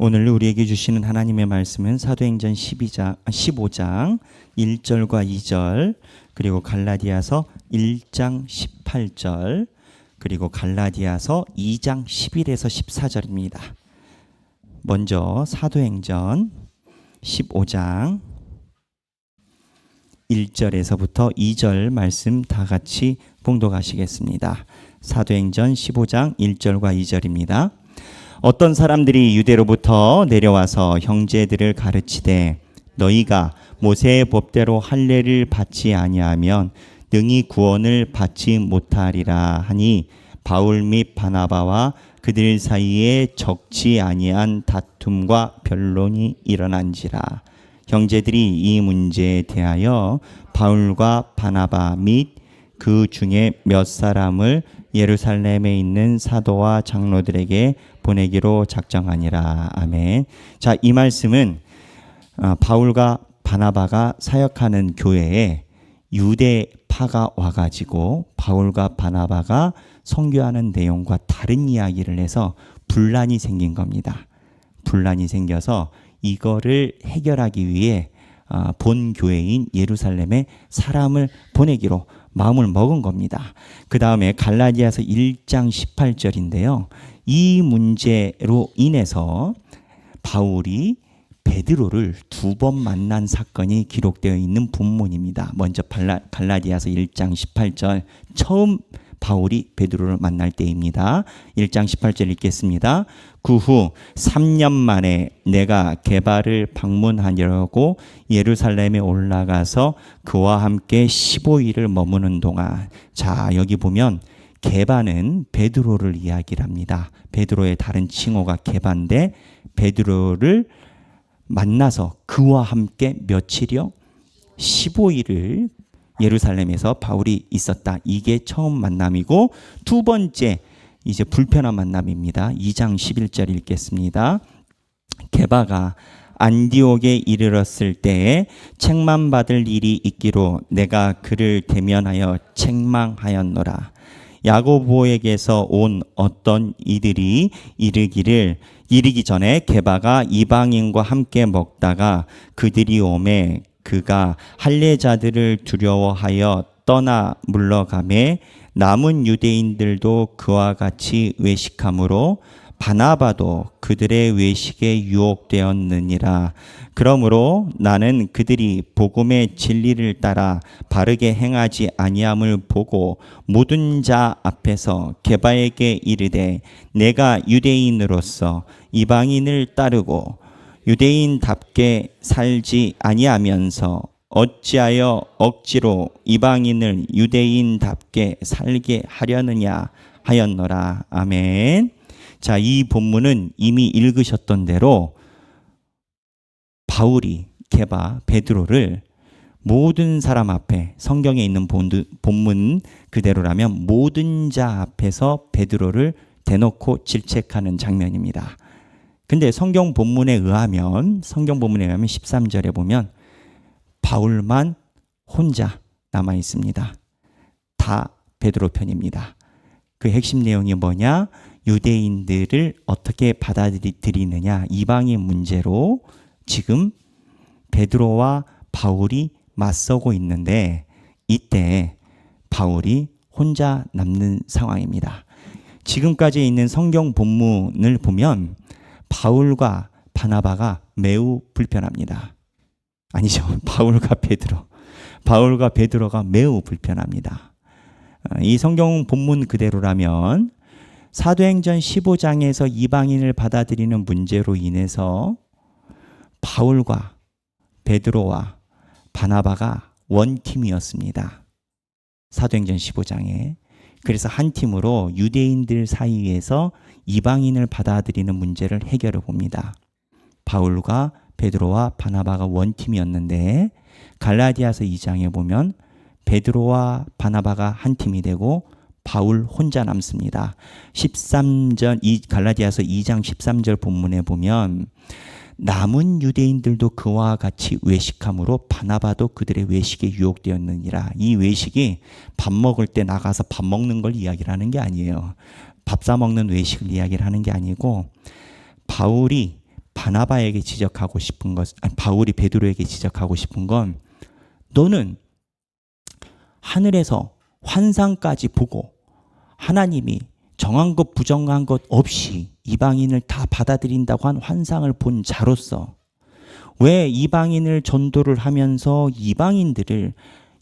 오늘 우리에게 주시는 하나님의 말씀은 사도행전 15장 1절과 2절, 그리고 갈라디아서 1장 18절, 그리고 갈라디아서 2장 11에서 14절입니다. 먼저 사도행전 15장 1절에서부터 2절 말씀 다 같이 봉독하시겠습니다. 사도행전 15장 1절과 2절입니다. 어떤 사람들이 유대로부터 내려와서 형제들을 가르치되 너희가 모세의 법대로 할례를 받지 아니하면 능히 구원을 받지 못하리라 하니 바울 및 바나바와 그들 사이에 적지 아니한 다툼과 변론이 일어난지라. 형제들이 이 문제에 대하여 바울과 바나바 및 그 중에 몇 사람을 예루살렘에 있는 사도와 장로들에게 보내기로 작정하니라. 아멘. 자, 이 말씀은 바울과 바나바가 사역하는 교회에 유대파가 와가지고 바울과 바나바가 선교하는 내용과 다른 이야기를 해서 분란이 생긴 겁니다. 분란이 생겨서 이거를 해결하기 위해 본 교회인 예루살렘에 사람을 보내기로 마음을 먹은 겁니다. 그 다음에 갈라디아서 1장 18절인데요. 이 문제로 인해서 바울이 베드로를 2번 만난 사건이 기록되어 있는 본문입니다. 먼저 갈라디아서 1장 18절, 처음 바울이 베드로를 만날 때입니다. 1장 18절 읽겠습니다. 그 후 3년 만에 내가 게바를 방문하려고 예루살렘에 올라가서 그와 함께 15일을 머무는 동안, 자, 여기 보면 게바는 베드로를 이야기를 합니다. 베드로의 다른 칭호가 게바인데 베드로를 만나서 그와 함께 며칠이요? 15일을 예루살렘에서 바울이 있었다. 이게 처음 만남이고, 두 번째 이제 불편한 만남입니다. 2장 11절 읽겠습니다. 게바가 안디옥에 이르렀을 때에 책망받을 일이 있기로 내가 그를 대면하여 책망하였노라. 야고보에게서 온 어떤 이들이 이르기 전에 게바가 이방인과 함께 먹다가 그들이 오매 그가 할례자들을 두려워하여 떠나 물러가매 남은 유대인들도 그와 같이 외식함으로 바나바도 그들의 외식에 유혹되었느니라. 그러므로 나는 그들이 복음의 진리를 따라 바르게 행하지 아니함을 보고 모든 자 앞에서 게바에게 이르되 내가 유대인으로서 이방인을 따르고 유대인답게 살지 아니하면서 어찌하여 억지로 이방인을 유대인답게 살게 하려느냐 하였노라. 아멘. 자, 이 본문은 이미 읽으셨던 대로 바울이 게바, 베드로를 모든 사람 앞에, 성경에 있는 본문 그대로라면 모든 자 앞에서 베드로를 대놓고 질책하는 장면입니다. 근데 성경 본문에 의하면 13절에 보면 바울만 혼자 남아 있습니다. 다 베드로 편입니다. 그 핵심 내용이 뭐냐? 유대인들을 어떻게 받아들이느냐, 이방인 문제로 지금 베드로와 바울이 맞서고 있는데 이때 바울이 혼자 남는 상황입니다. 지금까지 있는 성경 본문을 보면 바울과 바나바가 매우 불편합니다. 아니죠. 바울과 베드로가 매우 불편합니다. 이 성경 본문 그대로라면 사도행전 15장에서 이방인을 받아들이는 문제로 인해서 바울과 베드로와 바나바가 원팀이었습니다. 사도행전 15장에. 그래서 한 팀으로 유대인들 사이에서 이방인을 받아들이는 문제를 해결해 봅니다. 바울과 베드로와 바나바가 원팀이었는데 갈라디아서 2장에 보면 베드로와 바나바가 한 팀이 되고 바울 혼자 남습니다. 13절, 이 갈라디아서 2장 13절 본문에 보면 남은 유대인들도 그와 같이 외식함으로 바나바도 그들의 외식에 유혹되었느니라. 이 외식이 밥 먹을 때 나가서 밥 먹는 걸 이야기를 하는 게 아니에요. 밥 사 먹는 외식을 이야기를 하는 게 아니고 바울이 바나바에게 지적하고 싶은 것, 바울이 베드로에게 지적하고 싶은 건, 너는 하늘에서 환상까지 보고 하나님이 정한 것 부정한 것 없이 이방인을 다 받아들인다고 한 환상을 본 자로서 왜 이방인을 전도를 하면서 이방인들을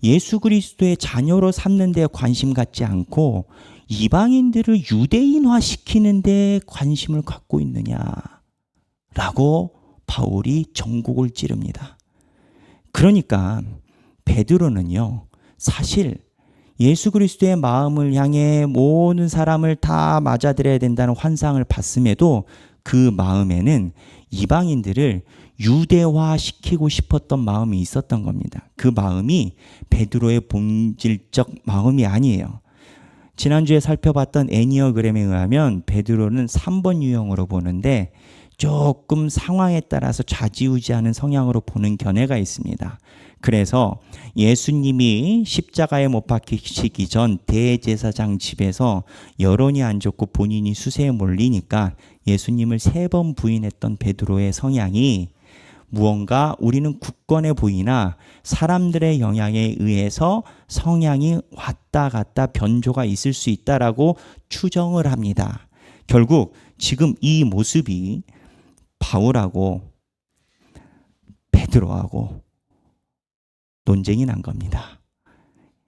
예수 그리스도의 자녀로 삼는 데 관심 갖지 않고 이방인들을 유대인화 시키는 데 관심을 갖고 있느냐라고 바울이 전곡을 찌릅니다. 그러니까 베드로는요, 사실 예수 그리스도의 마음을 향해 모든 사람을 다 맞아들여야 된다는 환상을 봤음에도 그 마음에는 이방인들을 유대화 시키고 싶었던 마음이 있었던 겁니다. 그 마음이 베드로의 본질적 마음이 아니에요. 지난주에 살펴봤던 애니어그램에 의하면 베드로는 3번 유형으로 보는데 조금 상황에 따라서 좌지우지하는 성향으로 보는 견해가 있습니다. 그래서 예수님이 십자가에 못 박히시기 전 대제사장 집에서 여론이 안 좋고 본인이 수세에 몰리니까 예수님을 3번 부인했던 베드로의 성향이 무언가 우리는 굳건해 보이나 사람들의 영향에 의해서 성향이 왔다 갔다 변조가 있을 수 있다라고 추정을 합니다. 결국 지금 이 모습이 바울하고 베드로하고 논쟁이 난 겁니다.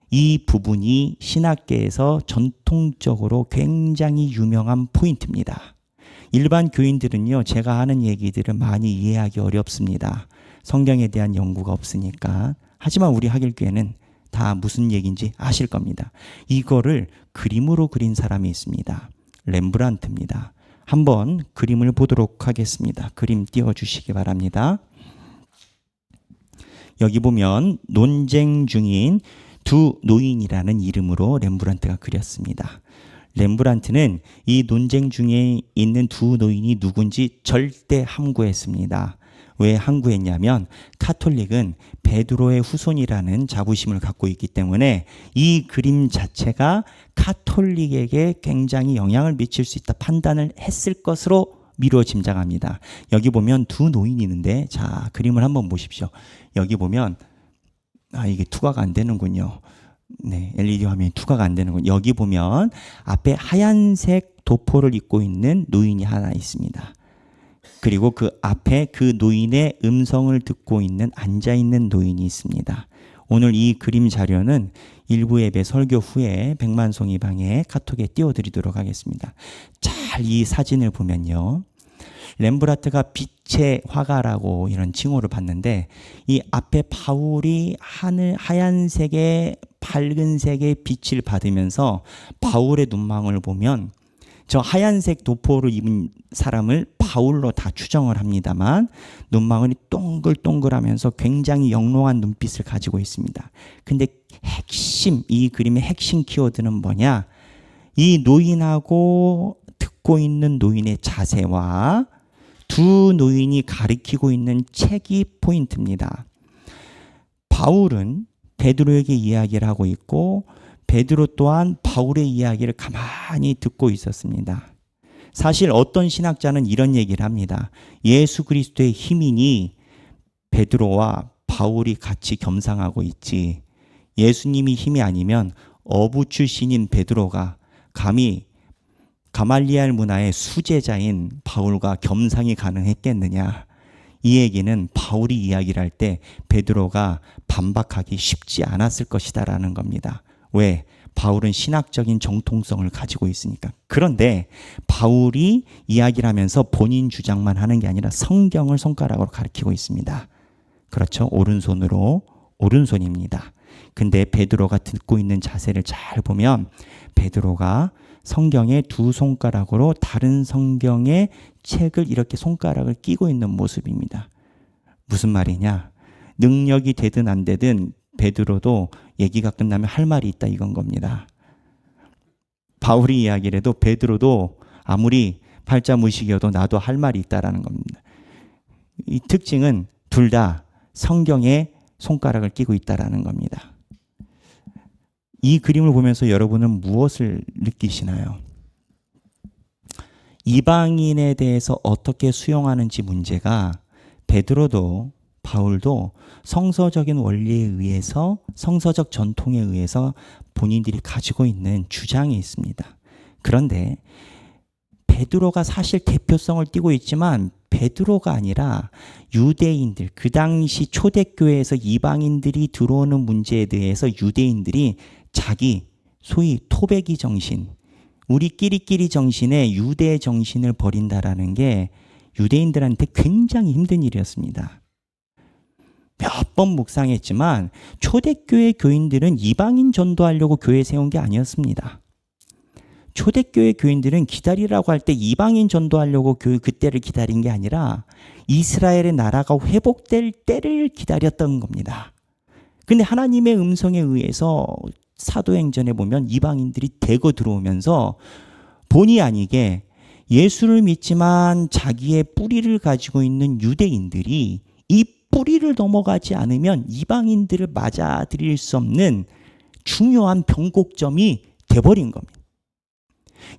이 부분이 신학계에서 전통적으로 굉장히 유명한 포인트입니다. 일반 교인들은요, 제가 하는 얘기들을 많이 이해하기 어렵습니다. 성경에 대한 연구가 없으니까. 하지만 우리 하길교회는 다 무슨 얘기인지 아실 겁니다. 이거를 그림으로 그린 사람이 있습니다. 렘브란트입니다. 한번 그림을 보도록 하겠습니다. 그림 띄워주시기 바랍니다. 여기 보면 논쟁 중인 두 노인이라는 이름으로 렘브란트가 그렸습니다. 렘브란트는 이 논쟁 중에 있는 두 노인이 누군지 절대 함구했습니다. 왜 함구했냐면 카톨릭은 베드로의 후손이라는 자부심을 갖고 있기 때문에 이 그림 자체가 카톨릭에게 굉장히 영향을 미칠 수 있다 판단을 했을 것으로 미루어 짐작합니다. 여기 보면 두 노인이 있는데, 자, 그림을 한번 보십시오. 여기 보면 이게 투과가 안 되는군요. 네, LED 화면이 투과가 안 되는군요. 여기 보면 앞에 하얀색 도포를 입고 있는 노인이 하나 있습니다. 그리고 그 앞에 그 노인의 음성을 듣고 있는 앉아있는 노인이 있습니다. 오늘 이 그림 자료는 일부 예배 설교 후에 백만송이 방에 카톡에 띄워드리도록 하겠습니다. 잘 이 사진을 보면요, 렘브란트가 빛의 화가라고 이런 칭호를 받는데, 이 앞에 바울이 하얀색의 밝은색의 빛을 받으면서 바울의 눈망울을 보면 저 하얀색 도포를 입은 사람을 바울로 다 추정을 합니다만 눈망울이 동글동글하면서 굉장히 영롱한 눈빛을 가지고 있습니다. 근데 이 그림의 핵심 키워드는 뭐냐? 이 노인하고 듣고 있는 노인의 자세와 두 노인이 가리키고 있는 책이 포인트입니다. 바울은 베드로에게 이야기를 하고 있고 베드로 또한 바울의 이야기를 가만히 듣고 있었습니다. 사실 어떤 신학자는 이런 얘기를 합니다. 예수 그리스도의 힘이니 베드로와 바울이 같이 겸상하고 있지, 예수님이 힘이 아니면 어부 출신인 베드로가 감히 가말리알 문화의 수제자인 바울과 겸상이 가능했겠느냐. 이 얘기는 바울이 이야기를 할 때 베드로가 반박하기 쉽지 않았을 것이다라는 겁니다. 왜? 바울은 신학적인 정통성을 가지고 있으니까. 그런데 바울이 이야기를 하면서 본인 주장만 하는 게 아니라 성경을 손가락으로 가리키고 있습니다. 그렇죠? 오른손입니다. 근데 베드로가 듣고 있는 자세를 잘 보면 베드로가 성경의 두 손가락으로 다른 성경의 책을 이렇게 손가락을 끼고 있는 모습입니다. 무슨 말이냐? 능력이 되든 안 되든 베드로도 얘기가 끝나면 할 말이 있다 이건 겁니다. 바울이 이야기를 해도 베드로도 아무리 팔자무식이어도 나도 할 말이 있다라는 겁니다. 이 특징은 둘 다 성경에 손가락을 끼고 있다라는 겁니다. 이 그림을 보면서 여러분은 무엇을 느끼시나요? 이방인에 대해서 어떻게 수용하는지 문제가 베드로도 바울도 성서적인 원리에 의해서 성서적 전통에 의해서 본인들이 가지고 있는 주장이 있습니다. 그런데 베드로가 사실 대표성을 띠고 있지만 베드로가 아니라 유대인들, 그 당시 초대교회에서 이방인들이 들어오는 문제에 대해서 유대인들이 자기 소위 토배기 정신, 우리끼리끼리 정신에 유대 정신을 버린다라는 게 유대인들한테 굉장히 힘든 일이었습니다. 몇 번 묵상했지만 초대교회 교인들은 이방인 전도하려고 교회 세운 게 아니었습니다. 초대교회 교인들은 기다리라고 할 때 이방인 전도하려고 그때를 기다린 게 아니라 이스라엘의 나라가 회복될 때를 기다렸던 겁니다. 근데 하나님의 음성에 의해서 사도행전에 보면 이방인들이 대거 들어오면서 본의 아니게 예수를 믿지만 자기의 뿌리를 가지고 있는 유대인들이 이 뿌리를 넘어가지 않으면 이방인들을 맞아들일 수 없는 중요한 변곡점이 돼버린 겁니다.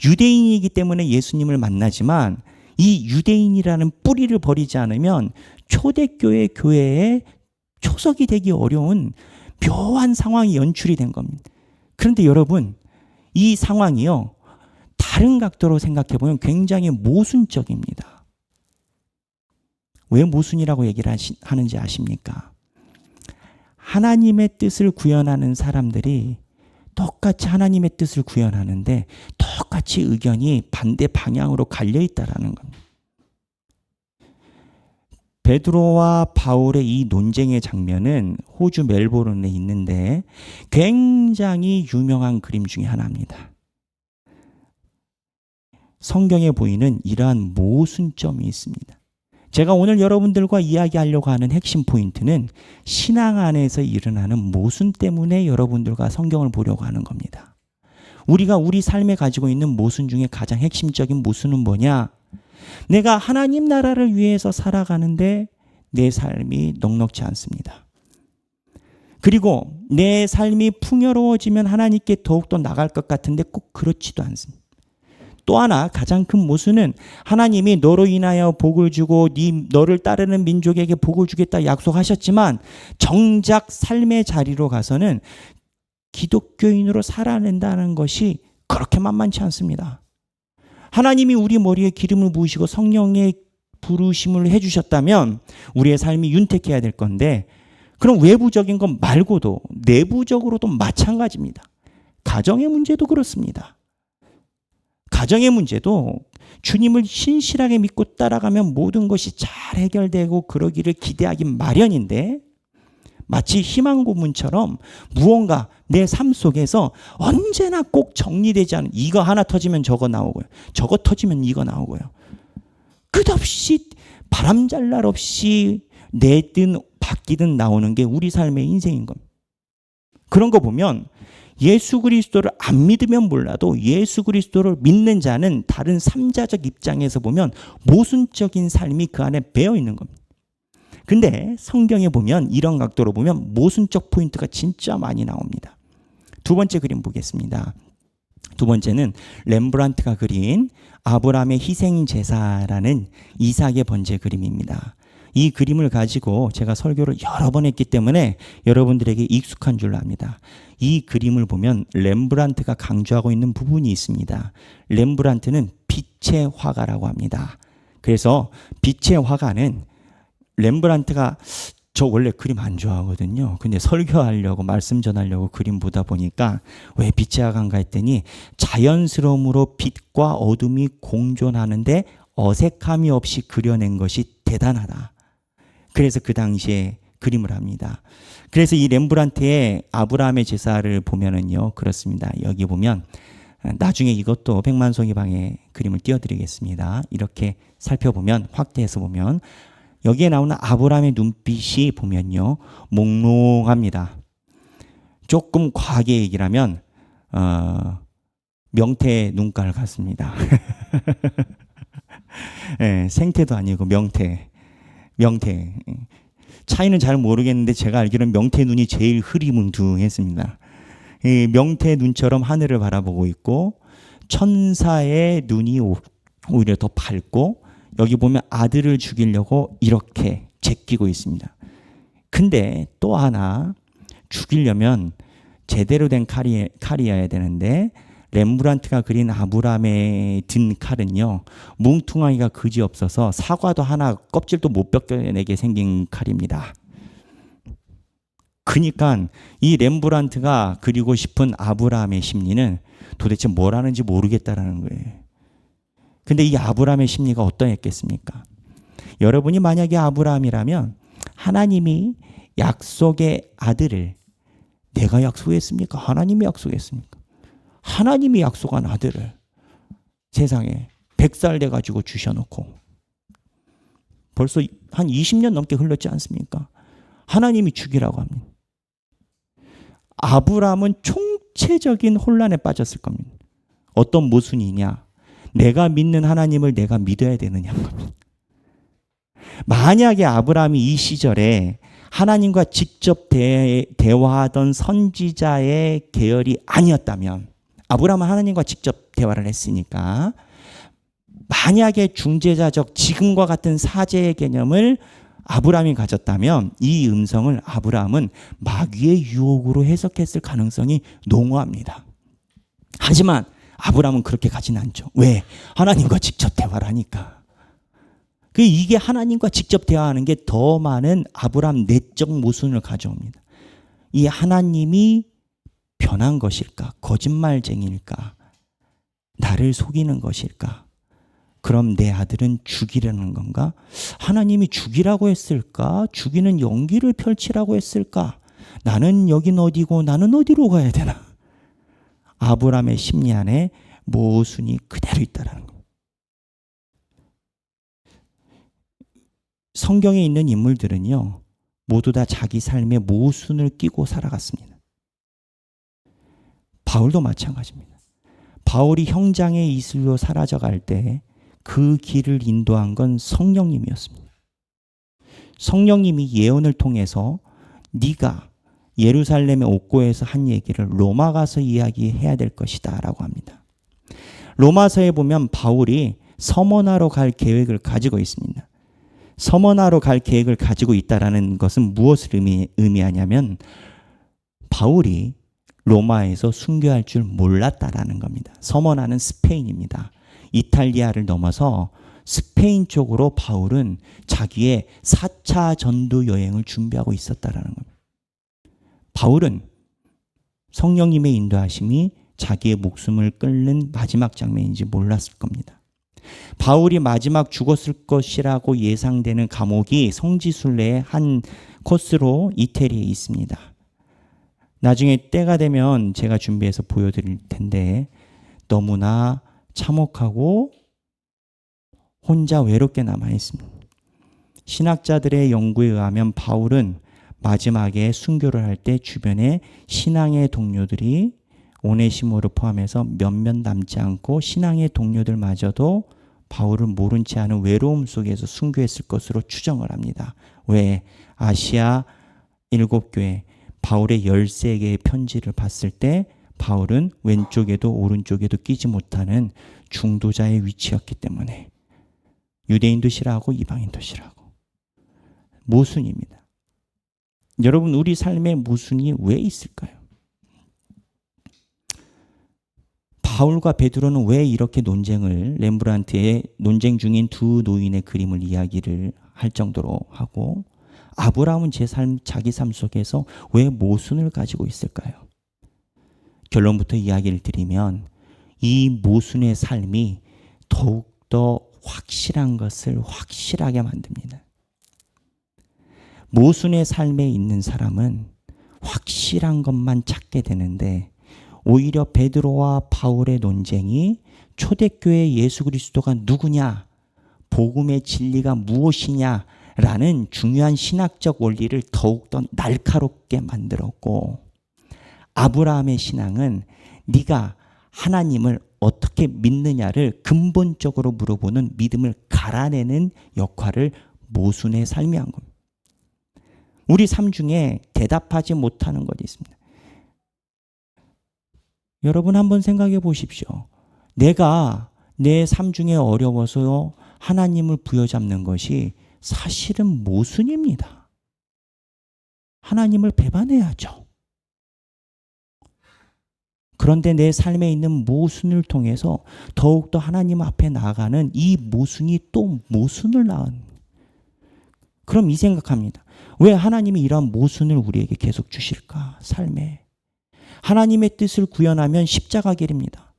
유대인이기 때문에 예수님을 만나지만 이 유대인이라는 뿌리를 버리지 않으면 초대교회 교회에 초석이 되기 어려운 묘한 상황이 연출이 된 겁니다. 그런데 여러분, 이 상황이요, 다른 각도로 생각해 보면 굉장히 모순적입니다. 왜 모순이라고 얘기를 하는지 아십니까? 하나님의 뜻을 구현하는 사람들이 똑같이 하나님의 뜻을 구현하는데 똑같이 의견이 반대 방향으로 갈려 있다라는 겁니다. 베드로와 바울의 이 논쟁의 장면은 호주 멜보른에 있는데 굉장히 유명한 그림 중에 하나입니다. 성경에 보이는 이러한 모순점이 있습니다. 제가 오늘 여러분들과 이야기하려고 하는 핵심 포인트는 신앙 안에서 일어나는 모순 때문에 여러분들과 성경을 보려고 하는 겁니다. 우리가 우리 삶에 가지고 있는 모순 중에 가장 핵심적인 모순은 뭐냐? 내가 하나님 나라를 위해서 살아가는데 내 삶이 넉넉지 않습니다. 그리고 내 삶이 풍요로워지면 하나님께 더욱더 나갈 것 같은데 꼭 그렇지도 않습니다. 또 하나 가장 큰 모순은 하나님이 너로 인하여 복을 주고 너를 따르는 민족에게 복을 주겠다 약속하셨지만 정작 삶의 자리로 가서는 기독교인으로 살아낸다는 것이 그렇게 만만치 않습니다. 하나님이 우리 머리에 기름을 부으시고 성령의 부르심을 해주셨다면 우리의 삶이 윤택해야 될 건데 그럼 외부적인 것 말고도 내부적으로도 마찬가지입니다. 가정의 문제도 그렇습니다. 가정의 문제도 주님을 신실하게 믿고 따라가면 모든 것이 잘 해결되고 그러기를 기대하기 마련인데 마치 희망 고문처럼 무언가 내 삶 속에서 언제나 꼭 정리되지 않은 이거 하나 터지면 저거 나오고요. 저거 터지면 이거 나오고요. 끝없이 바람잘 날 없이 내든 바뀌든 나오는 게 우리 삶의 인생인 겁니다. 그런 거 보면 예수 그리스도를 안 믿으면 몰라도 예수 그리스도를 믿는 자는 다른 삼자적 입장에서 보면 모순적인 삶이 그 안에 배어 있는 겁니다. 근데 성경에 보면 이런 각도로 보면 모순적 포인트가 진짜 많이 나옵니다. 두 번째 그림 보겠습니다. 두 번째는 렘브란트가 그린 아브라함의 희생 제사라는 이삭의 번제 그림입니다. 이 그림을 가지고 제가 설교를 여러 번 했기 때문에 여러분들에게 익숙한 줄 압니다. 이 그림을 보면 렘브란트가 강조하고 있는 부분이 있습니다. 렘브란트는 빛의 화가라고 합니다. 그래서 빛의 화가는 렘브란트가 저 원래 그림 안 좋아하거든요. 근데 설교하려고 말씀 전하려고 그림 보다 보니까 왜 빛의 화가인가 했더니 자연스러움으로 빛과 어둠이 공존하는데 어색함이 없이 그려낸 것이 대단하다. 그래서 그 당시에 그림을 합니다. 그래서 이 렘브란트의 아브라함의 제사를 보면은요 그렇습니다. 여기 보면 나중에 이것도 백만송이방의 그림을 띄워드리겠습니다. 이렇게 살펴보면 확대해서 보면 여기에 나오는 아브라함의 눈빛이 보면요 몽롱합니다. 조금 과하게 얘기를 하면 명태 눈깔 같습니다. 네, 생태도 아니고 명태. 차이는 잘 모르겠는데 제가 알기로는 명태 눈이 제일 흐리뭉둥했습니다. 명태 눈처럼 하늘을 바라보고 있고 천사의 눈이 오히려 더 밝고, 여기 보면 아들을 죽이려고 이렇게 제끼고 있습니다. 근데 또 하나, 죽이려면 제대로 된 칼이어야 되는데 렘브란트가 그린 아브라함의 든 칼은요, 뭉퉁하기가 그지없어서 사과도 하나 껍질도 못 벗겨내게 생긴 칼입니다. 그러니까 이 렘브란트가 그리고 싶은 아브라함의 심리는 도대체 뭘 하는지 모르겠다라는 거예요. 근데 이 아브라함의 심리가 어떠했겠습니까? 여러분이 만약에 아브라함이라면 하나님이 약속의 아들을, 내가 약속했습니까? 하나님이 약속했습니까? 하나님이 약속한 아들을 세상에 100살 돼가지고 주셔놓고 벌써 한 20년 넘게 흘렀지 않습니까? 하나님이 죽이라고 합니다. 아브라함은 총체적인 혼란에 빠졌을 겁니다. 어떤 모순이냐? 내가 믿는 하나님을 내가 믿어야 되느냐 겁니다. 만약에 아브라함이 이 시절에 하나님과 직접 대화하던 선지자의 계열이 아니었다면, 아브라함은 하나님과 직접 대화를 했으니까 만약에 중재자적 지금과 같은 사제의 개념을 아브라함이 가졌다면 이 음성을 아브라함은 마귀의 유혹으로 해석했을 가능성이 농후합니다. 하지만 아브라함은 그렇게 가진 않죠. 왜? 하나님과 직접 대화를 하니까. 이게 하나님과 직접 대화하는 게 더 많은 아브라함 내적 모순을 가져옵니다. 이 하나님이 변한 것일까? 거짓말쟁이일까? 나를 속이는 것일까? 그럼 내 아들은 죽이려는 건가? 하나님이 죽이라고 했을까? 죽이는 연기를 펼치라고 했을까? 나는 여긴 어디고 나는 어디로 가야 되나? 아브라함의 심리 안에 모순이 그대로 있다는 겁니다. 성경에 있는 인물들은요, 모두 다 자기 삶에 모순을 끼고 살아갔습니다. 바울도 마찬가지입니다. 바울이 형장의 이슬로 사라져갈 때 그 길을 인도한 건 성령님이었습니다. 성령님이 예언을 통해서 네가 예루살렘의 옥고에서 한 얘기를 로마 가서 이야기해야 될 것이다 라고 합니다. 로마서에 보면 바울이 서머나로 갈 계획을 가지고 있습니다. 서머나로 갈 계획을 가지고 있다는 것은 무엇을 의미하냐면 바울이 로마에서 순교할 줄 몰랐다라는 겁니다. 서머나는 스페인입니다. 이탈리아를 넘어서 스페인 쪽으로 바울은 자기의 4차 전도 여행을 준비하고 있었다라는 겁니다. 바울은 성령님의 인도하심이 자기의 목숨을 끊는 마지막 장면인지 몰랐을 겁니다. 바울이 마지막 죽었을 것이라고 예상되는 감옥이 성지순례의 한 코스로 이태리에 있습니다. 나중에 때가 되면 제가 준비해서 보여드릴 텐데 너무나 참혹하고 혼자 외롭게 남아있습니다. 신학자들의 연구에 의하면 바울은 마지막에 순교를 할 때 주변에 신앙의 동료들이 오네시모를 포함해서 몇몇 남지 않고 신앙의 동료들마저도 바울을 모른 채 하는 외로움 속에서 순교했을 것으로 추정을 합니다. 왜? 아시아 7교회 바울의 13개의 편지를 봤을 때 바울은 왼쪽에도 오른쪽에도 끼지 못하는 중도자의 위치였기 때문에 유대인도 싫어하고 이방인도 싫어하고 모순입니다. 여러분, 우리 삶에 모순이 왜 있을까요? 바울과 베드로는 왜 이렇게 렘브란트의 논쟁 중인 두 노인의 그림을 이야기를 할 정도로 하고 아브라함은 자기 삶 속에서 왜 모순을 가지고 있을까요? 결론부터 이야기를 드리면 이 모순의 삶이 더욱더 확실한 것을 확실하게 만듭니다. 모순의 삶에 있는 사람은 확실한 것만 찾게 되는데 오히려 베드로와 바울의 논쟁이 초대교회 예수 그리스도가 누구냐, 복음의 진리가 무엇이냐라는 중요한 신학적 원리를 더욱더 날카롭게 만들었고, 아브라함의 신앙은 네가 하나님을 어떻게 믿느냐를 근본적으로 물어보는 믿음을 갈아내는 역할을 모순의 삶이 한 겁니다. 우리 삶 중에 대답하지 못하는 것이 있습니다. 여러분 한번 생각해 보십시오. 내가 내 삶 중에 어려워서 하나님을 부여잡는 것이 사실은 모순입니다. 하나님을 배반해야죠. 그런데 내 삶에 있는 모순을 통해서 더욱더 하나님 앞에 나아가는 이 모순이 또 모순을 낳은. 그럼 이 생각합니다. 왜 하나님이 이러한 모순을 우리에게 계속 주실까? 삶에. 하나님의 뜻을 구현하면 십자가 길입니다.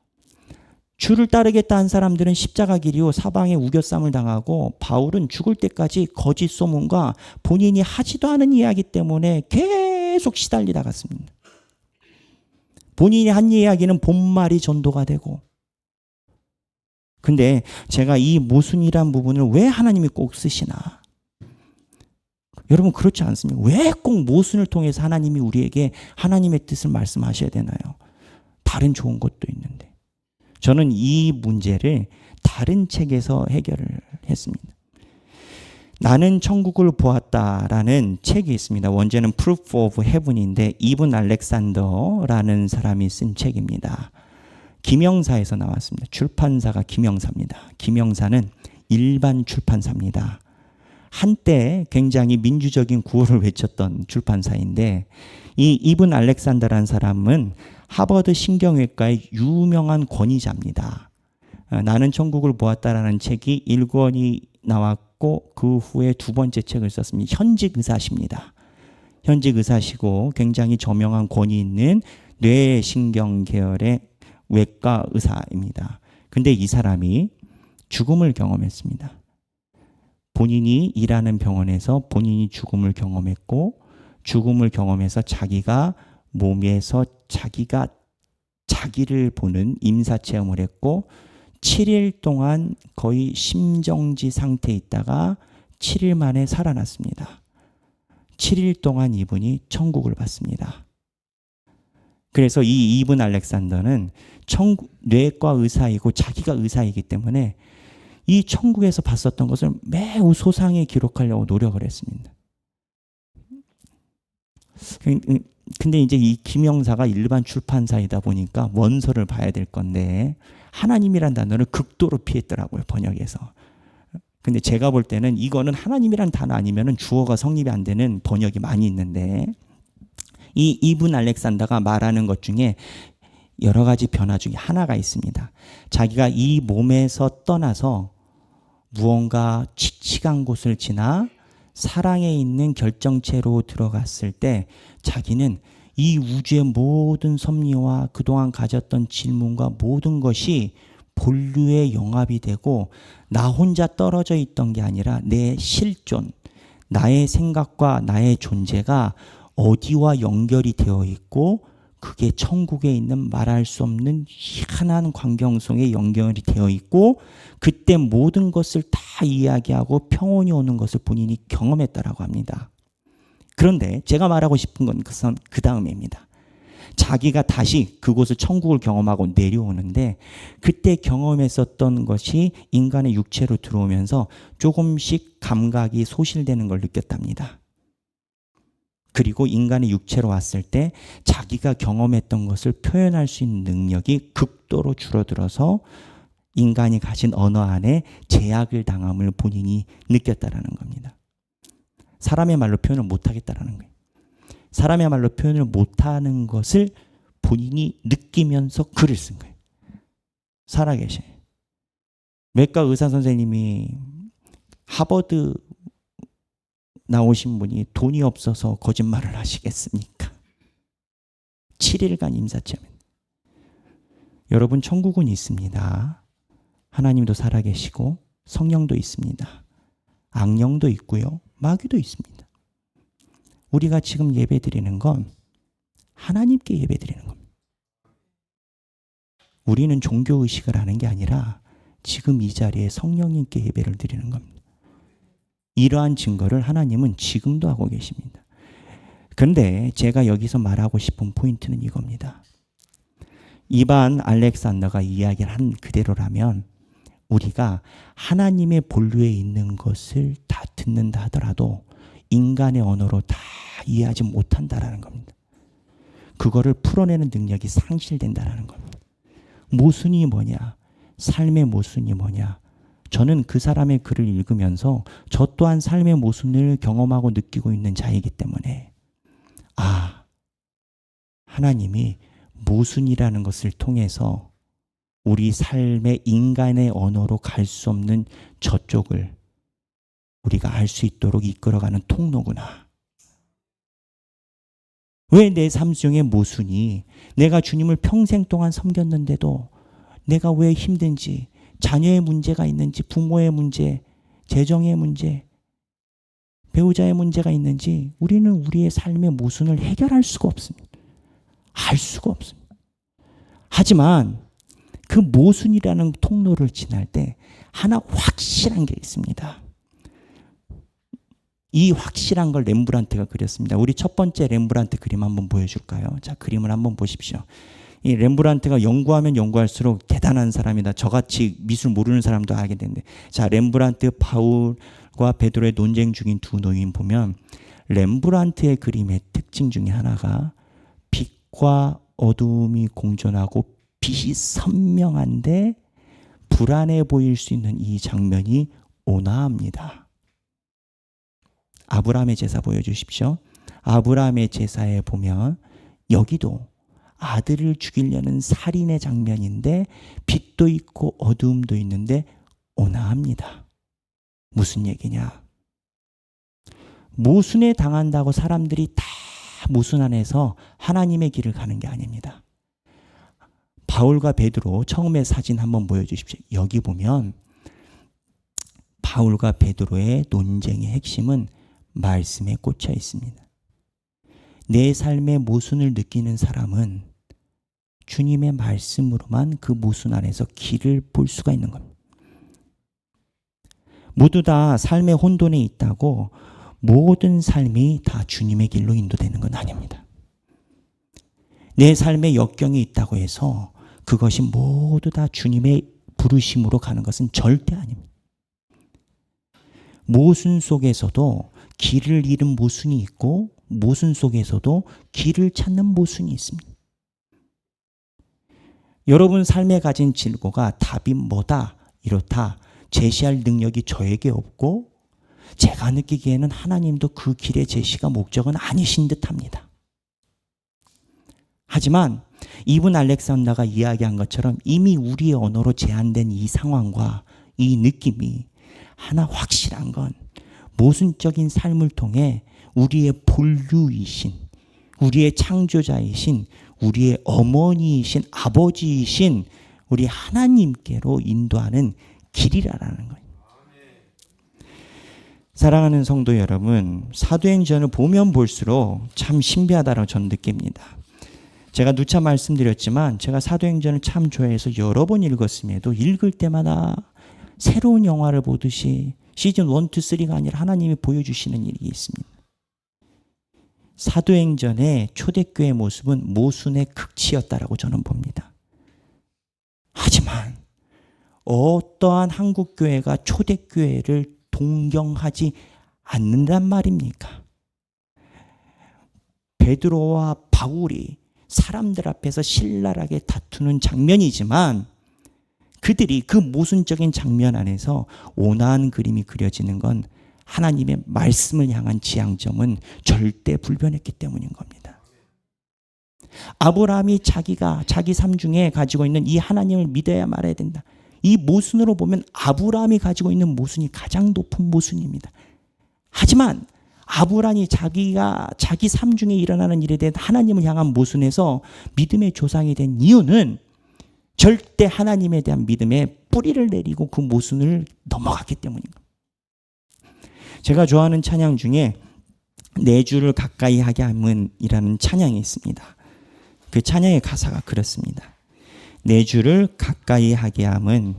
주를 따르겠다 한 사람들은 십자가 길이요 사방에 우겨쌈을 당하고, 바울은 죽을 때까지 거짓 소문과 본인이 하지도 않은 이야기 때문에 계속 시달리다 갔습니다. 본인이 한 이야기는 본말이 전도가 되고. 근데 제가 이 모순이란 부분을 왜 하나님이 꼭 쓰시나? 여러분 그렇지 않습니까? 왜 꼭 모순을 통해서 하나님이 우리에게 하나님의 뜻을 말씀하셔야 되나요? 다른 좋은 것도 있는데. 저는 이 문제를 다른 책에서 해결을 했습니다. 나는 천국을 보았다라는 책이 있습니다. 원제는 Proof of Heaven인데 이븐 알렉산더라는 사람이 쓴 책입니다. 김영사에서 나왔습니다. 출판사가 김영사입니다. 김영사는 일반 출판사입니다. 한때 굉장히 민주적인 구호를 외쳤던 출판사인데, 이 이븐 알렉산더라는 사람은 하버드 신경외과의 유명한 권위자입니다. 나는 천국을 보았다라는 책이 1권이 나왔고 그 후에 두 번째 책을 썼습니다. 현직 의사십니다. 현직 의사시고 굉장히 저명한 권위 있는 뇌신경 계열의 외과 의사입니다. 근데 이 사람이 죽음을 경험했습니다. 본인이 일하는 병원에서 본인이 죽음을 경험했고, 죽음을 경험해서 자기가 몸에서 자기가 자기를 보는 임사체험을 했고, 7일 동안 거의 심정지 상태에 있다가 7일 만에 살아났습니다. 7일 동안 이분이 천국을 봤습니다. 그래서 이 이븐 알렉산더는 뇌과 의사이고 자기가 의사이기 때문에 이 천국에서 봤었던 것을 매우 소상히 기록하려고 노력을 했습니다. 근데 이제 이 김영사가 일반 출판사이다 보니까 원서를 봐야 될 건데 하나님이란 단어를 극도로 피했더라고요, 번역에서. 근데 제가 볼 때는 이거는 하나님이란 단어 아니면은 주어가 성립이 안 되는 번역이 많이 있는데, 이 이븐 알렉산더가 말하는 것 중에 여러 가지 변화 중에 하나가 있습니다. 자기가 이 몸에서 떠나서 무언가 칙칙한 곳을 지나 사랑에 있는 결정체로 들어갔을 때 자기는 이 우주의 모든 섭리와 그동안 가졌던 질문과 모든 것이 본류에 영합이 되고, 나 혼자 떨어져 있던 게 아니라 내 실존, 나의 생각과 나의 존재가 어디와 연결이 되어 있고, 그게 천국에 있는 말할 수 없는 희한한 광경 속에 연결이 되어 있고, 그때 모든 것을 다 이야기하고 평온이 오는 것을 본인이 경험했다라고 합니다. 그런데 제가 말하고 싶은 건 그 다음입니다. 자기가 다시 그곳을 천국을 경험하고 내려오는데, 그때 경험했었던 것이 인간의 육체로 들어오면서 조금씩 감각이 소실되는 걸 느꼈답니다. 그리고 인간의 육체로 왔을 때 자기가 경험했던 것을 표현할 수 있는 능력이 극도로 줄어들어서 인간이 가진 언어 안에 제약을 당함을 본인이 느꼈다라는 겁니다. 사람의 말로 표현을 못하겠다라는 거예요. 사람의 말로 표현을 못하는 것을 본인이 느끼면서 글을 쓴 거예요. 살아계신 외과 의사 선생님이 하버드 나오신 분이 돈이 없어서 거짓말을 하시겠습니까? 7일간 임사체험. 여러분, 천국은 있습니다. 하나님도 살아계시고 성령도 있습니다. 악령도 있고요, 마귀도 있습니다. 우리가 지금 예배드리는 건 하나님께 예배드리는 겁니다. 우리는 종교의식을 하는 게 아니라 지금 이 자리에 성령님께 예배를 드리는 겁니다. 이러한 증거를 하나님은 지금도 하고 계십니다. 그런데 제가 여기서 말하고 싶은 포인트는 이겁니다. 이반 알렉산더가 이야기를 한 그대로라면 우리가 하나님의 본류에 있는 것을 다 듣는다 하더라도 인간의 언어로 다 이해하지 못한다라는 겁니다. 그거를 풀어내는 능력이 상실된다라는 겁니다. 모순이 뭐냐? 삶의 모순이 뭐냐? 저는 그 사람의 글을 읽으면서 저 또한 삶의 모순을 경험하고 느끼고 있는 자이기 때문에 하나님이 모순이라는 것을 통해서 우리 삶의 인간의 언어로 갈 수 없는 저쪽을 우리가 알 수 있도록 이끌어가는 통로구나. 왜 내 삶 중에 모순이, 내가 주님을 평생 동안 섬겼는데도 내가 왜 힘든지, 자녀의 문제가 있는지, 부모의 문제, 재정의 문제, 배우자의 문제가 있는지 우리는 우리의 삶의 모순을 해결할 수가 없습니다. 알 수가 없습니다. 하지만 그 모순이라는 통로를 지날 때 하나 확실한 게 있습니다. 이 확실한 걸 렘브란트가 그렸습니다. 우리 첫 번째 렘브란트 그림 한번 보여줄까요? 자, 그림을 한번 보십시오. 이 렘브란트가 연구하면 연구할수록 대단한 사람이다. 저같이 미술 모르는 사람도 알게 되는데, 자, 렘브란트 바울과 베드로의 논쟁 중인 두 노인 보면 렘브란트의 그림의 특징 중에 하나가 빛과 어둠이 공존하고 빛이 선명한데 불안해 보일 수 있는 이 장면이 온화합니다. 아브라함의 제사 보여주십시오. 아브라함의 제사에 보면 여기도 아들을 죽이려는 살인의 장면인데 빛도 있고 어두움도 있는데 온화합니다. 무슨 얘기냐? 모순에 당한다고 사람들이 다 모순 안에서 하나님의 길을 가는 게 아닙니다. 바울과 베드로 처음에 사진 한번 보여주십시오. 여기 보면 바울과 베드로의 논쟁의 핵심은 말씀에 꽂혀 있습니다. 내 삶의 모순을 느끼는 사람은 주님의 말씀으로만 그 모순 안에서 길을 볼 수가 있는 겁니다. 모두 다 삶의 혼돈에 있다고 모든 삶이 다 주님의 길로 인도되는 건 아닙니다. 내 삶의 역경이 있다고 해서 그것이 모두 다 주님의 부르심으로 가는 것은 절대 아닙니다. 모순 속에서도 길을 잃은 모순이 있고 모순 속에서도 길을 찾는 모순이 있습니다. 여러분 삶에 가진 질고가 답이 뭐다, 이렇다 제시할 능력이 저에게 없고 제가 느끼기에는 하나님도 그 길의 제시가 목적은 아니신 듯합니다. 하지만 이분 알렉산더가 이야기한 것처럼 이미 우리의 언어로 제한된 이 상황과 이 느낌이 하나 확실한 건 모순적인 삶을 통해 우리의 본류이신, 우리의 창조자이신, 우리의 어머니이신, 아버지이신 우리 하나님께로 인도하는 길이라는 거예요. 사랑하는 성도 여러분, 사도행전을 보면 볼수록 참 신비하다고 저는 느낍니다. 제가 누차 말씀드렸지만 제가 사도행전을 참 좋아해서 여러 번 읽었음에도 읽을 때마다 새로운 영화를 보듯이 시즌 1, 2, 3가 아니라 하나님이 보여주시는 일이 있습니다. 사도행전의 초대교회의 모습은 모순의 극치였다라고 저는 봅니다. 하지만 어떠한 한국교회가 초대교회를 동경하지 않는단 말입니까? 베드로와 바울이 사람들 앞에서 신랄하게 다투는 장면이지만 그들이 그 모순적인 장면 안에서 온화한 그림이 그려지는 건 하나님의 말씀을 향한 지향점은 절대 불변했기 때문인 겁니다. 아브라함이 자기 삶 중에 가지고 있는 이 하나님을 믿어야 말아야 된다. 이 모순으로 보면 아브라함이 가지고 있는 모순이 가장 높은 모순입니다. 하지만 아브라함이 자기 삶 중에 일어나는 일에 대한 하나님을 향한 모순에서 믿음의 조상이 된 이유는 절대 하나님에 대한 믿음의 뿌리를 내리고 그 모순을 넘어갔기 때문입니다. 제가 좋아하는 찬양 중에 내 주를 가까이 하게 함은이라는 찬양이 있습니다. 그 찬양의 가사가 그렇습니다. 내 주를 가까이 하게 함은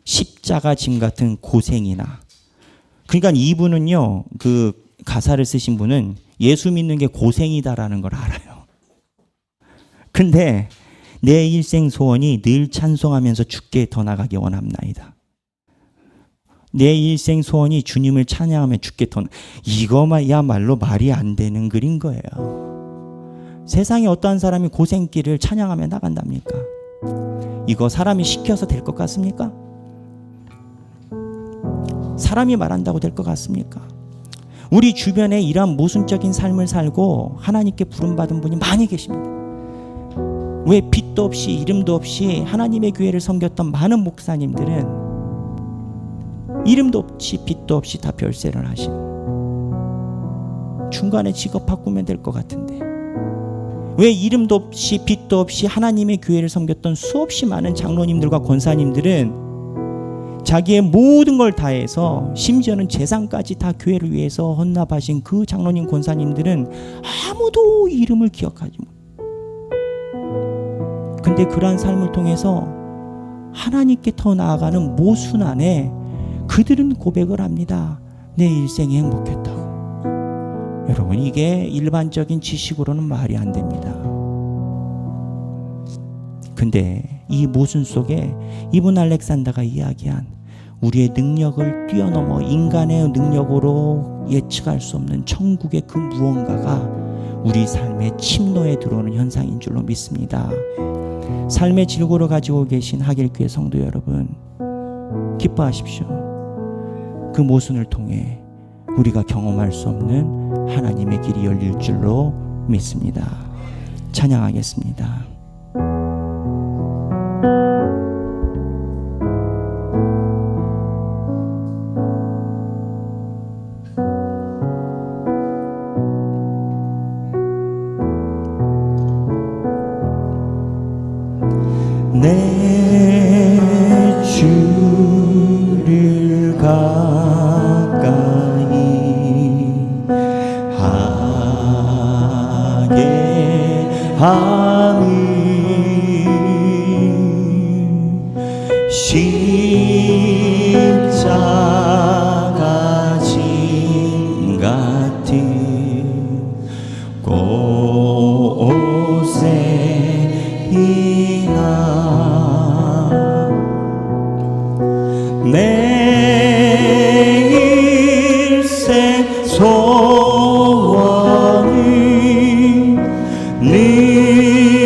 십자가 짐 같은 고생이나. 그러니까 이분은요, 그 가사를 쓰신 분은 예수 믿는 게 고생이다라는 걸 알아요. 근데 내 일생 소원이 늘 찬송하면서 주께 더 나가기 원합나이다. 내 일생 소원이 주님을 찬양하며 주께 더, 이거야말로 말이 안 되는 글인 거예요. 세상에 어떠한 사람이 고생길을 찬양하며 나간답니까? 이거 사람이 시켜서 될 것 같습니까? 사람이 말한다고 될 것 같습니까? 우리 주변에 이러한 모순적인 삶을 살고 하나님께 부름받은 분이 많이 계십니다. 왜 빛도 없이 이름도 없이 하나님의 교회를 섬겼던 많은 목사님들은 이름도 없이 빛도 없이 다 별세를 하시는, 중간에 직업 바꾸면 될 것 같은데 왜 이름도 없이 빛도 없이 하나님의 교회를 섬겼던 수없이 많은 장로님들과 권사님들은 자기의 모든 걸 다해서 심지어는 재산까지 다 교회를 위해서 헌납하신 그 장로님 권사님들은 아무도 이름을 기억하지 못. 근데 그러한 삶을 통해서 하나님께 더 나아가는 모순 안에 그들은 고백을 합니다. 내 일생이 행복했다고. 여러분, 이게 일반적인 지식으로는 말이 안 됩니다. 근데 이 모순 속에 이분 알렉산더가 이야기한 우리의 능력을 뛰어넘어 인간의 능력으로 예측할 수 없는 천국의 그 무언가가 우리 삶의 침노에 들어오는 현상인 줄로 믿습니다. 삶의 질고를 가지고 계신 하길교회 성도 여러분, 기뻐하십시오. 그 모순을 통해 우리가 경험할 수 없는 하나님의 길이 열릴 줄로 믿습니다. 찬양하겠습니다. 내 주를 가까이 하게 함이 십자가 짐 같은 곳에 내 일생 소원이 네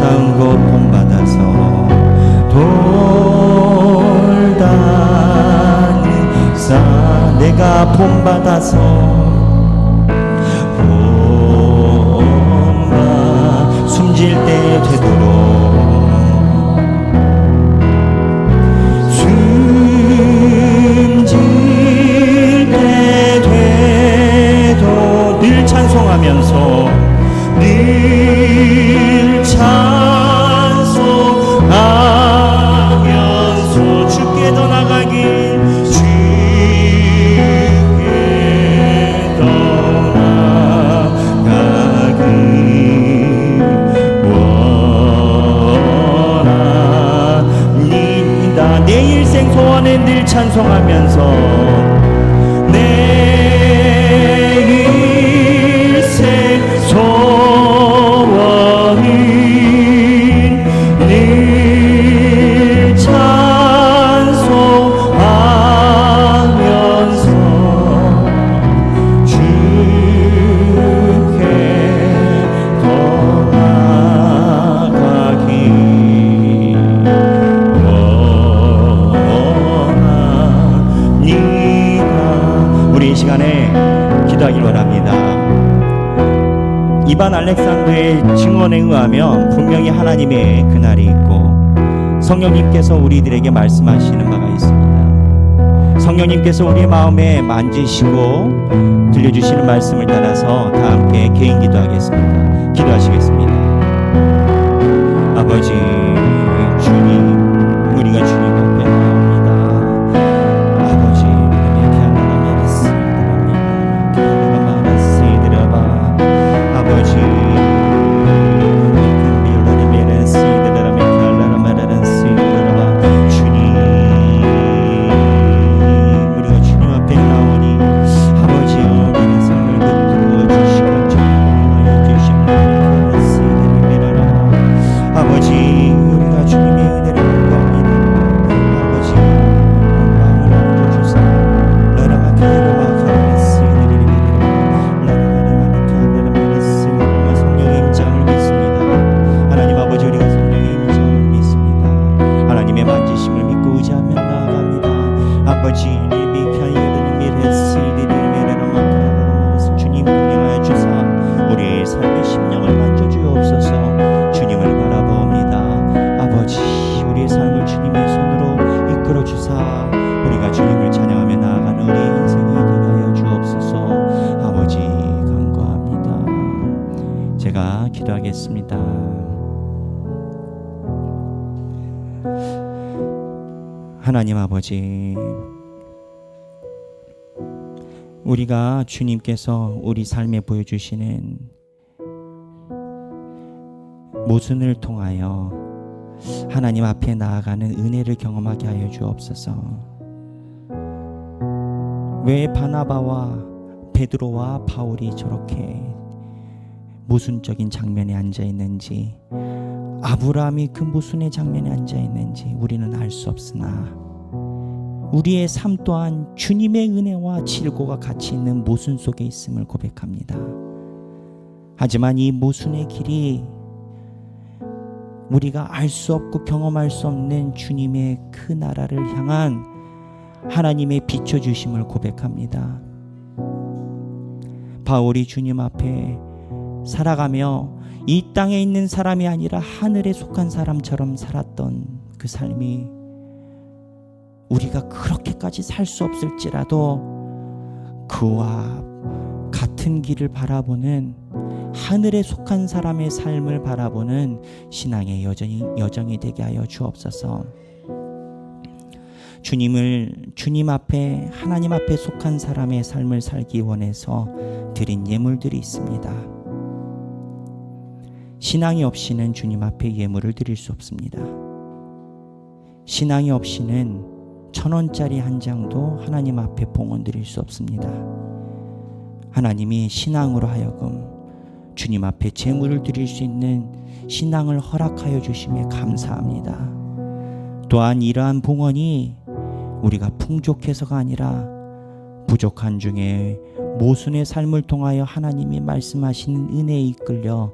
쌓은 것 본받아서 돌다니 싸 내가 본받아서 본받 숨질 때 되도록 숨질 때 되도록 늘 찬송하면서 늘 찬송하면서 주께 더 나가길 주께 더 나가길 원합니다. 내 일생 소원에 늘 찬송하면서 이반 알렉산더의 증언에 의하면 분명히 하나님의 그날이 있고 성령님께서 우리들에게 말씀하시는 바가 있습니다. 성령님께서 우리의 마음에 만지시고 들려주시는 말씀을 따라서 다 함께 개인 기도하겠습니다. 기도하시겠습니다. 아버지 주님, 우리가 주님 앞에 나옵니다. 아버지 주님 동행하여 주사 우리의 삶의 심령을 만져주옵소서. 주님을 바라봅니다. 아버지 우리의 삶을 주님의 손으로 이끌어 주사 우리가 주님을 찬양하며 나아가는 우리의 인생이 되게 하여 주옵소서. 아버지 간구합니다. 제가 기도하겠습니다. 하나님 아버지, 우리가 주님께서 우리 삶에 보여주시는 모순을 통하여 하나님 앞에 나아가는 은혜를 경험하게 하여 주옵소서. 왜 바나바와 베드로와 바울이 저렇게 모순적인 장면에 앉아있는지, 아브라함이 그 모순의 장면에 앉아있는지 우리는 알 수 없으나 우리의 삶 또한 주님의 은혜와 질고가 같이 있는 모순 속에 있음을 고백합니다. 하지만 이 모순의 길이 우리가 알 수 없고 경험할 수 없는 주님의 그 나라를 향한 하나님의 비춰주심을 고백합니다. 바울이 주님 앞에 살아가며 이 땅에 있는 사람이 아니라 하늘에 속한 사람처럼 살았던 그 삶이 우리가 그렇게까지 살 수 없을지라도 그와 같은 길을 바라보는, 하늘에 속한 사람의 삶을 바라보는 신앙의 여정이 되게 하여 주옵소서. 주님 앞에, 하나님 앞에 속한 사람의 삶을 살기 원해서 드린 예물들이 있습니다. 신앙이 없이는 주님 앞에 예물을 드릴 수 없습니다. 신앙이 없이는 1,000원짜리 한 장도 하나님 앞에 봉헌 드릴 수 없습니다. 하나님이 신앙으로 하여금 주님 앞에 제물을 드릴 수 있는 신앙을 허락하여 주심에 감사합니다. 또한 이러한 봉헌이 우리가 풍족해서가 아니라 부족한 중에 모순의 삶을 통하여 하나님이 말씀하시는 은혜에 이끌려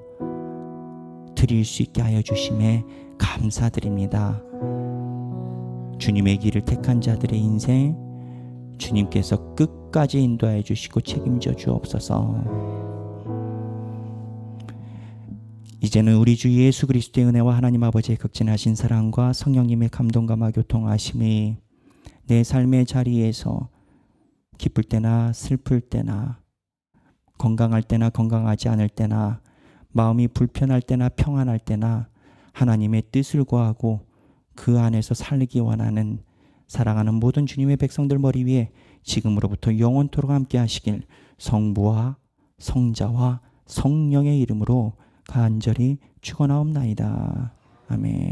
드릴 수 있게 하여 주심에 감사드립니다. 주님의 길을 택한 자들의 인생 주님께서 끝까지 인도하여 주시고 책임져 주옵소서. 이제는 우리 주 예수 그리스도의 은혜와 하나님 아버지의 극진하신 사랑과 성령님의 감동감화 교통하심이 내 삶의 자리에서 기쁠 때나 슬플 때나 건강할 때나 건강하지 않을 때나 마음이 불편할 때나 평안할 때나 하나님의 뜻을 구하고 그 안에서 살기 원하는 사랑하는 모든 주님의 백성들 머리 위에 지금으로부터 영원토록 함께 하시길 성부와 성자와 성령의 이름으로 간절히 축원하옵나이다. 아멘.